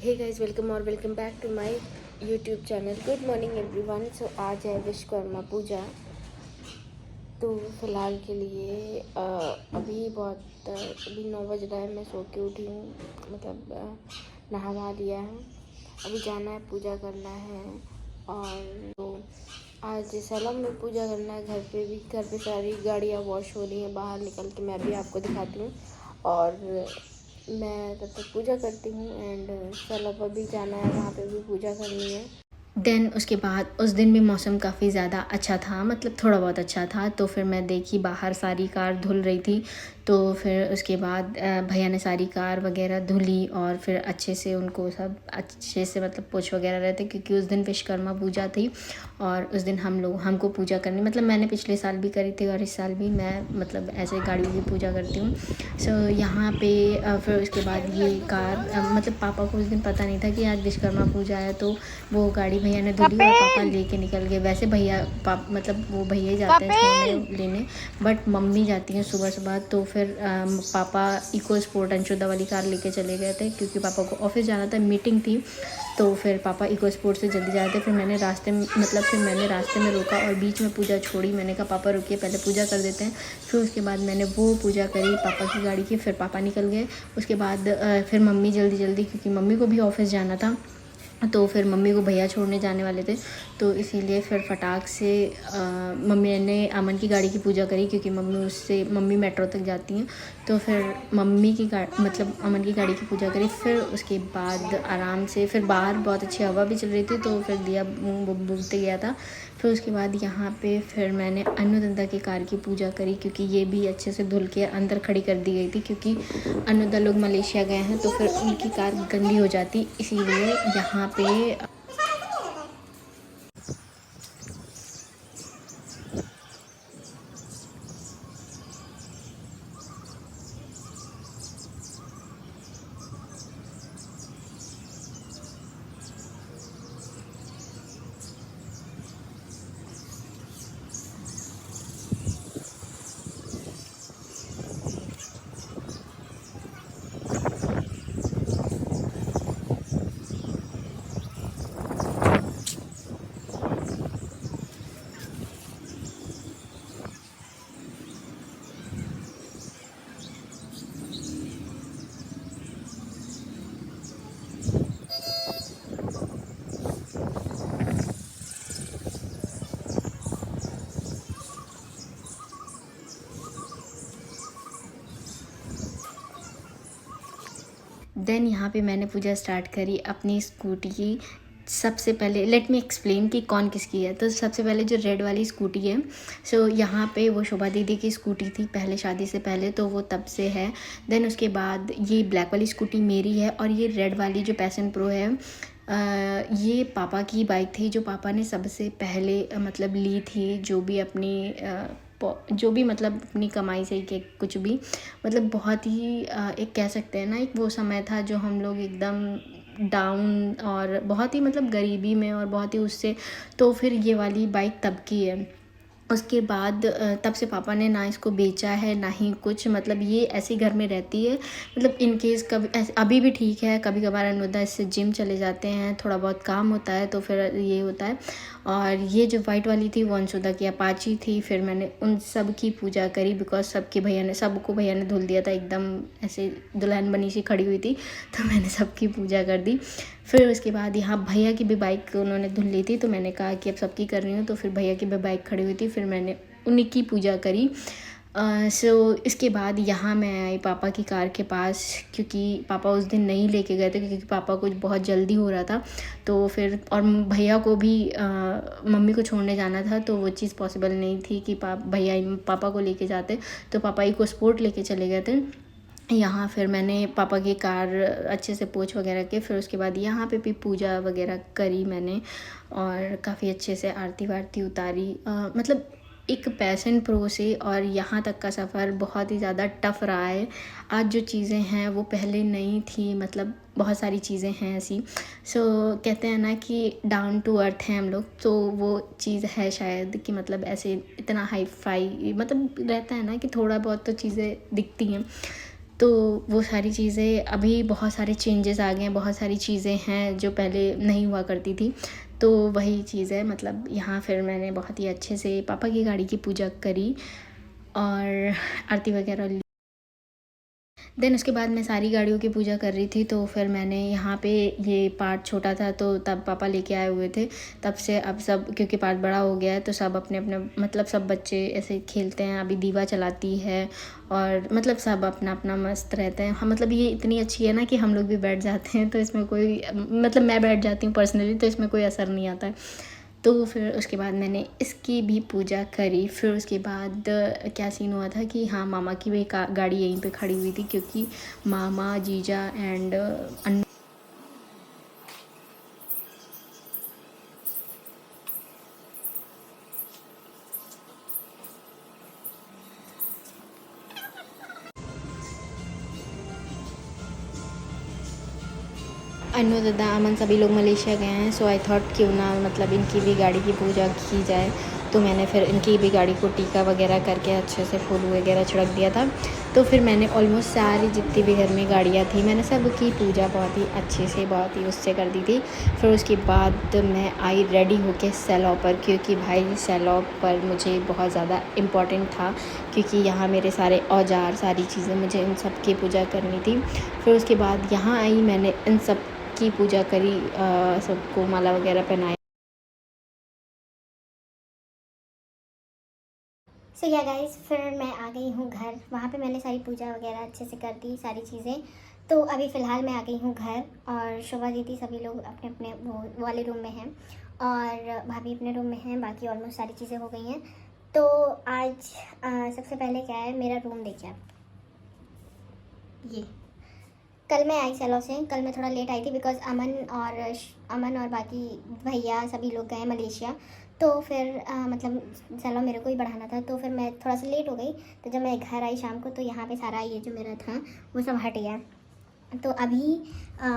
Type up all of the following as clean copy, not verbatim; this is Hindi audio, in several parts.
हे गाइस, वेलकम और welcome back to my YouTube channel. Good morning everyone. So आज है विश्वकर्मा पूजा। तो फ़िलहाल के लिए अभी 9 बज रहा है। मैं सो के उठी हूँ, मतलब नहा वहा लिया है। अभी जाना है, पूजा करना है। और तो आज सैलम में पूजा करना है। घर पे सारी गाड़ियाँ वॉश हो रही हैं बाहर निकल के। मैं भी आपको दिखाती हूँ और मैं तब तक पूजा करती हूँ। एंड सैलम पर भी जाना है, वहाँ पे भी पूजा करनी है। देन उसके बाद उस दिन भी मौसम काफ़ी ज़्यादा अच्छा था, मतलब थोड़ा बहुत अच्छा था। तो फिर मैं देखी बाहर सारी कार धुल रही थी। तो फिर उसके बाद भैया ने सारी कार वगैरह धुली और फिर अच्छे से उनको सब अच्छे से मतलब पोंछ वगैरह रहे थे, क्योंकि उस दिन विश्वकर्मा पूजा थी और उस दिन हमको पूजा करनी, मतलब मैंने पिछले साल भी करी थी और इस साल भी मैं मतलब ऐसे गाड़ियों की पूजा करती हूँ। सो यहाँ पे फिर उसके बाद ये कार मतलब पापा को उस दिन पता नहीं था कि आज विश्वकर्मा पूजा है, तो वो गाड़ी भैया ने धुली और पापा लेके निकल गए। वैसे मतलब वो भैया ही जाते हैं छोड़ने लेने, बट मम्मी जाती हैं सुबह सुबह। तो फिर पापा इको स्पोर्ट अंशुदा वाली कार लेके चले गए थे, क्योंकि पापा को ऑफिस जाना था, मीटिंग थी। तो फिर पापा इको स्पोर्ट से जल्दी जा रहे थे। फिर मैंने रास्ते में रोका और बीच में पूजा छोड़ी। मैंने कहा पापा रुकिए, पहले पूजा कर देते हैं। फिर उसके बाद मैंने वो पूजा करी पापा की गाड़ी की। फिर पापा निकल गए। उसके बाद फिर मम्मी जल्दी, क्योंकि मम्मी को भी ऑफिस जाना था, तो फिर मम्मी को भैया छोड़ने जाने वाले थे। तो इसीलिए फिर फटाक से मम्मी ने अमन की गाड़ी की पूजा करी, क्योंकि मम्मी मेट्रो तक जाती हैं। तो फिर मतलब अमन की गाड़ी की पूजा करी। फिर उसके बाद आराम से फिर बाहर बहुत अच्छी हवा भी चल रही थी, तो फिर दिया बुझते गया था। फिर उसके बाद यहाँ पे फिर मैंने अनुदंता की कार की पूजा करी, क्योंकि ये भी अच्छे से धुल के अंदर खड़ी कर दी गई थी, क्योंकि अनुदा लोग मलेशिया गए हैं तो फिर उनकी कार गंदी हो जाती, इसीलिए यहाँ पे देन यहाँ पे मैंने पूजा स्टार्ट करी अपनी स्कूटी की। सबसे पहले लेट मी एक्सप्लेन कि कौन किसकी है। तो सबसे पहले जो रेड वाली स्कूटी है, सो यहाँ पे वो शोभा दीदी की स्कूटी थी पहले, शादी से पहले, तो वो तब से है। देन उसके बाद ये ब्लैक वाली स्कूटी मेरी है, और ये रेड वाली जो पैशन प्रो है, ये पापा की बाइक थी, जो पापा ने सबसे पहले मतलब ली थी, जो भी मतलब अपनी कमाई से कि कुछ भी, मतलब बहुत ही एक कह सकते हैं ना, एक वो समय था जो हम लोग एकदम डाउन और बहुत ही मतलब गरीबी में और बहुत ही उससे, तो फिर ये वाली बाइक तब की है। उसके बाद तब से पापा ने ना इसको बेचा है ना ही कुछ, मतलब ये ऐसे घर में रहती है, मतलब इन केस कभी अभी भी ठीक है। कभी कभार अनुदा इससे जिम चले जाते हैं, थोड़ा बहुत काम होता है तो फिर ये होता है। और ये जो वाइट वाली थी वो अंशुदा की अपाची थी। फिर मैंने उन सब की पूजा करी, बिकॉज सबको भैया ने धुल दिया था, एकदम ऐसे दुल्हन बनी सी खड़ी हुई थी, तो मैंने सबकी पूजा कर दी। फिर उसके बाद यहाँ भैया की भी बाइक उन्होंने धुल ली थी, तो मैंने कहा कि अब सबकी कर रही हूँ, तो फिर भैया की भी बाइक खड़ी हुई थी, फिर मैंने उन्हीं की पूजा करी। सो इसके बाद यहाँ मैं आई पापा की कार के पास, क्योंकि पापा उस दिन नहीं लेके गए थे, क्योंकि पापा को बहुत जल्दी हो रहा था। तो फिर और भैया को भी मम्मी को छोड़ने जाना था, तो वो चीज़ पॉसिबल नहीं थी कि भैया पापा को लेके जाते, तो पापा इको स्पोर्ट लेके चले गए थे। यहाँ फिर मैंने पापा की कार अच्छे से पोंछ वगैरह के, फिर उसके बाद यहाँ पे भी पूजा वगैरह करी मैंने, और काफ़ी अच्छे से आरती वारती उतारी। मतलब एक पैशन प्रो से और यहाँ तक का सफ़र बहुत ही ज़्यादा टफ़ रहा है। आज जो चीज़ें हैं वो पहले नहीं थी, मतलब बहुत सारी चीज़ें हैं ऐसी। सो कहते हैं ना कि डाउन टू अर्थ हैं हम लोग, तो वो चीज़ है शायद, कि मतलब ऐसे इतना हाई फाई मतलब रहता है ना कि थोड़ा बहुत तो चीज़ें दिखती हैं। तो वो सारी चीज़ें अभी बहुत सारे चेंजेस आ गए हैं, बहुत सारी चीज़ें हैं जो पहले नहीं हुआ करती थी। तो वही चीज़ है, मतलब यहाँ फिर मैंने बहुत ही अच्छे से पापा की गाड़ी की पूजा करी और आरती वगैरह ली। देन उसके बाद मैं सारी गाड़ियों की पूजा कर रही थी, तो फिर मैंने यहाँ पे ये पार्ट छोटा था तो तब पापा लेके आए हुए थे। तब से अब सब, क्योंकि पार्ट बड़ा हो गया है तो सब अपने अपने, मतलब सब बच्चे ऐसे खेलते हैं। अभी दीवा चलाती है और मतलब सब अपना अपना मस्त रहते हैं। हाँ, मतलब ये इतनी अच्छी है ना कि हम लोग भी बैठ जाते हैं, तो इसमें कोई, मतलब मैं बैठ जाती हूँ पर्सनली, तो इसमें कोई असर नहीं आता है। तो फिर उसके बाद मैंने इसकी भी पूजा करी। फिर उसके बाद क्या सीन हुआ था कि हाँ, मामा की भी गाड़ी यहीं पे खड़ी हुई थी, क्योंकि मामा, जीजा एंड अन्नू, दादा, अमन सभी लोग मलेशिया गए हैं। सो आई थॉट क्यों ना मतलब इनकी भी गाड़ी की पूजा की जाए। तो मैंने फिर इनकी भी गाड़ी को टीका वगैरह करके अच्छे से फूल वगैरह छिड़क दिया था। तो फिर मैंने ऑलमोस्ट सारी जितनी भी घर में गाड़ियाँ थी, मैंने सब की पूजा बहुत ही अच्छे से, बहुत ही उससे कर दी थी। फिर उसके बाद मैं आई रेडी होके सैलॉ पर, क्योंकि भाई सैलॉ पर मुझे बहुत ज़्यादा इम्पॉर्टेंट था, क्योंकि यहाँ मेरे सारे औजार, सारी चीज़ें, मुझे इन सब की पूजा करनी थी। फिर उसके बाद यहाँ आई, मैंने इन सब की पूजा करी, सबको माला वगैरह पहनाया। सो या गाइस, फिर मैं आ गई हूँ घर। वहाँ पे मैंने सारी पूजा वगैरह अच्छे से कर दी, सारी चीज़ें। तो अभी फ़िलहाल मैं आ गई हूँ घर, और शोभा दीदी सभी लोग अपने अपने वो वाले रूम में हैं, और भाभी अपने रूम में हैं। बाकी ऑलमोस्ट सारी चीज़ें हो गई हैं। तो आज सबसे पहले क्या है, मेरा रूम देखिए आप। ये कल मैं आई सैलो से, कल मैं थोड़ा लेट आई थी बिकॉज़ अमन और बाकी भैया सभी लोग गए मलेशिया। तो फिर मतलब सैलो मेरे को ही बढ़ाना था, तो फिर मैं थोड़ा सा लेट हो गई। तो जब मैं घर आई शाम को, तो यहाँ पे सारा ये जो मेरा था वो सब हट गया। तो अभी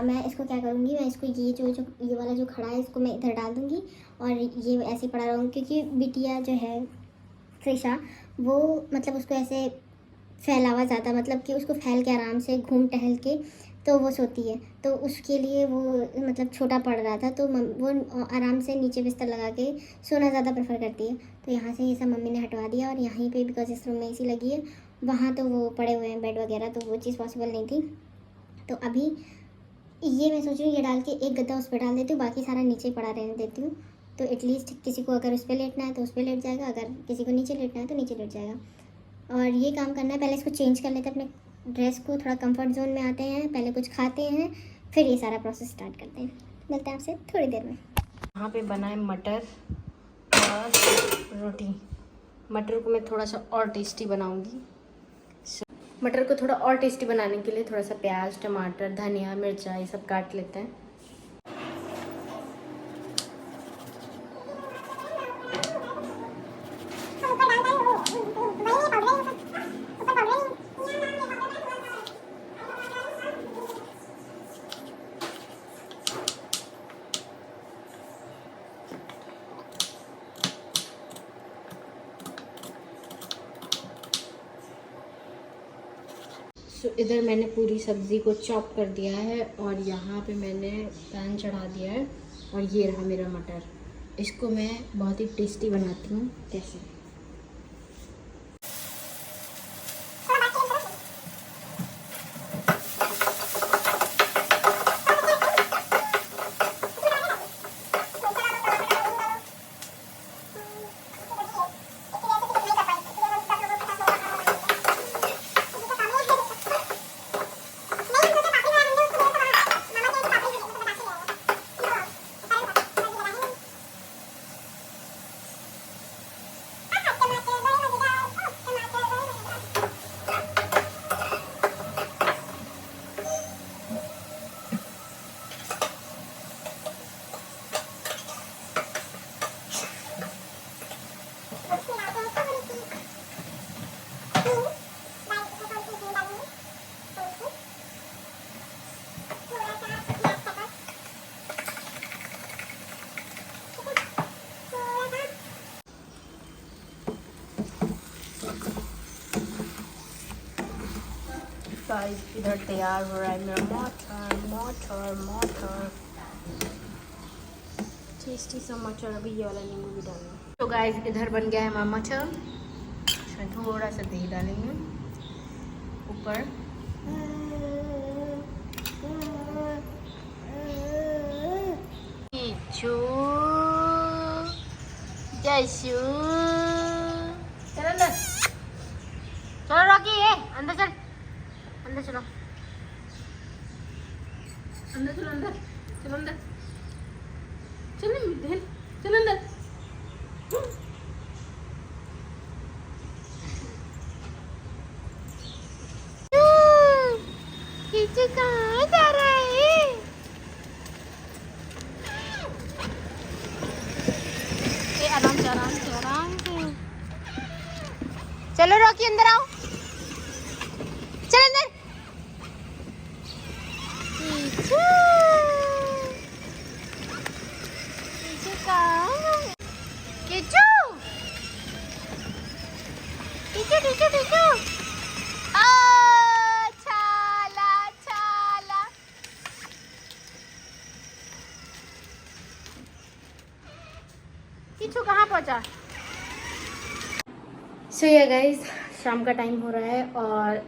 मैं इसको क्या करूँगी, मैं इसको ये वाला जो खड़ा है, इसको मैं इधर डाल दूँगी, और ये ऐसे पड़ा रहूँगी, क्योंकि बिटिया जो है त्रिशा, वो मतलब उसको ऐसे फैलावा ज़्यादा, मतलब कि उसको फैल के आराम से घूम टहल के तो वो सोती है। तो उसके लिए वो मतलब छोटा पड़ रहा था, तो वो आराम से नीचे बिस्तर लगा के सोना ज़्यादा प्रेफर करती है। तो यहाँ से ये सब मम्मी ने हटवा दिया, और यहीं पे बिकॉज इस रूम में एसी लगी है, वहाँ तो वो पड़े हुए हैं बेड वगैरह, तो वो चीज़ पॉसिबल नहीं थी। तो अभी ये मैं सोच रही हूँ, ये डाल के एक गद्दा उस पर डाल देती हूँ, बाकी सारा नीचे पड़ा रहने देती हूँ। तो एटलीस्ट किसी को अगर उस पर लेटना है तो उस पर लेट जाएगा, अगर किसी को नीचे लेटना है तो नीचे लेट जाएगा। और ये काम करना है, पहले इसको चेंज कर लेते हैं अपने ड्रेस को, थोड़ा कंफर्ट जोन में आते हैं, पहले कुछ खाते हैं, फिर ये सारा प्रोसेस स्टार्ट करते हैं। मिलते हैं आपसे थोड़ी देर में। यहाँ पे बना है मटर और रोटी। मटर को मैं थोड़ा सा और टेस्टी बनाऊंगी। मटर को थोड़ा और टेस्टी बनाने के लिए थोड़ा सा प्याज, टमाटर, धनिया, मिर्चा ये सब काट लेते हैं। तो इधर मैंने पूरी सब्ज़ी को चॉप कर दिया है, और यहाँ पे मैंने पैन चढ़ा दिया है, और ये रहा मेरा मटर। इसको मैं बहुत ही टेस्टी बनाती हूँ। कैसे? गाइस इधर तैयार हो रहा है मेरा मटर टेस्टी सा मटर। अभी ये वाला नींबू भी डालना। तो गाइस इधर बन गया है हमारा मटर। इसमें थोड़ा सा दही डालेंगे ऊपर। चलो अंदर, चलो रॉकी है अंदर चल, अंदर चलो, अंदर चलो, अंदर चलो, अंदर चलो, बहन चलो अंदर। किचू कहाँ जा रहा है? आराम से आराम से आराम से। चलो रॉकी अंदर आओ, चल अंदर। Kishu Kishu Kishu Kishu Kishu छाला छाला। किचू कहाँ पहुँचा? सो या गाइस शाम का टाइम हो रहा है और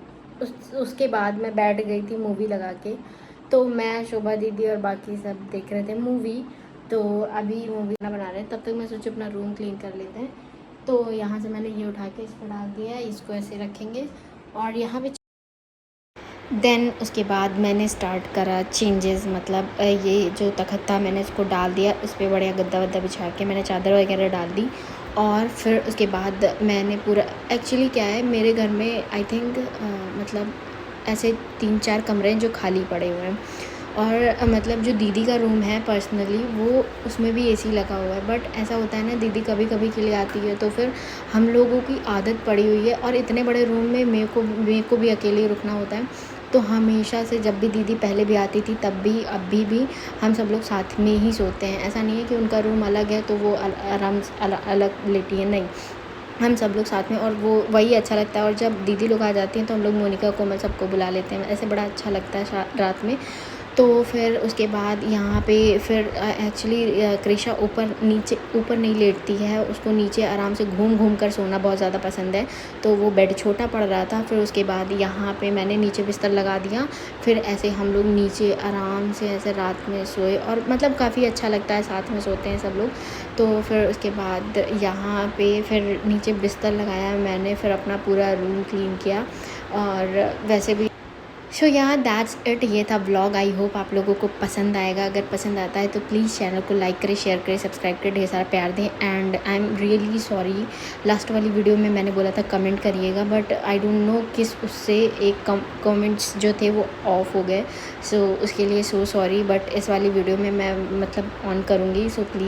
उसके बाद मैं बैठ गई थी मूवी लगा के। तो मैं, शोभा दीदी और बाकी सब देख रहे थे मूवी। तो अभी मूवी ना बना रहे हैं, तब तक मैं सोची अपना रूम क्लीन कर लेते हैं। तो यहाँ से मैंने ये उठा के इस पर डाल दिया है, इसको ऐसे रखेंगे और यहाँ पे देन उसके बाद मैंने स्टार्ट करा चेंजेस। मतलब ये जो तखत था मैंने इसको डाल दिया, उस पर बढ़िया गद्दा वद्दा बिछा के मैंने चादर वगैरह डाल दी। और फिर उसके बाद मैंने पूरा, एक्चुअली क्या है मेरे घर में आई थिंक मतलब ऐसे 3-4 कमरे हैं जो खाली पड़े हुए हैं। और मतलब जो दीदी का रूम है पर्सनली वो, उसमें भी एसी लगा हुआ है। बट ऐसा होता है ना, दीदी कभी कभी के लिए आती है तो फिर हम लोगों की आदत पड़ी हुई है। और इतने बड़े रूम में मेरे को भी अकेले रुकना होता है। तो हमेशा से जब भी दीदी पहले भी आती थी तब भी, अभी भी हम सब लोग साथ में ही सोते हैं। ऐसा नहीं है कि उनका रूम अलग है तो वो आराम से अलग लेटी है, नहीं, हम सब लोग साथ में। और वो वही अच्छा लगता है। और जब दीदी लोग आ जाती हैं तो हम लोग मोनिका कोमल सबको बुला लेते हैं, ऐसे बड़ा अच्छा लगता है रात में। तो फिर उसके बाद यहाँ पे फिर एक्चुअली कृषा ऊपर नहीं लेटती है, उसको नीचे आराम से घूम कर सोना बहुत ज़्यादा पसंद है। तो वो बेड छोटा पड़ रहा था। फिर उसके बाद यहाँ पे मैंने नीचे बिस्तर लगा दिया। फिर ऐसे हम लोग नीचे आराम से ऐसे रात में सोए और मतलब काफ़ी अच्छा लगता है, साथ में सोते हैं सब लोग। तो फिर उसके बाद यहाँ पे फिर नीचे बिस्तर लगाया मैंने, फिर अपना पूरा रूम क्लीन किया। और वैसे भी सो यहाँ दैट्स इट, ये था व्लॉग। आई होप आप लोगों को पसंद आएगा। अगर पसंद आता है तो प्लीज़ चैनल को लाइक करें, शेयर करें, सब्सक्राइब करें, ढेर सारा प्यार दें। And I am really sorry, last वाली वीडियो में मैंने बोला था कमेंट करिएगा, बट आई डोंट नो किस उससे एक कमेंट्स जो थे वो ऑफ हो गए। सो उसके लिए सो सॉरी। बट इस वाली वीडियो में मैं मतलब ऑन करूँगी, सो प्लीज़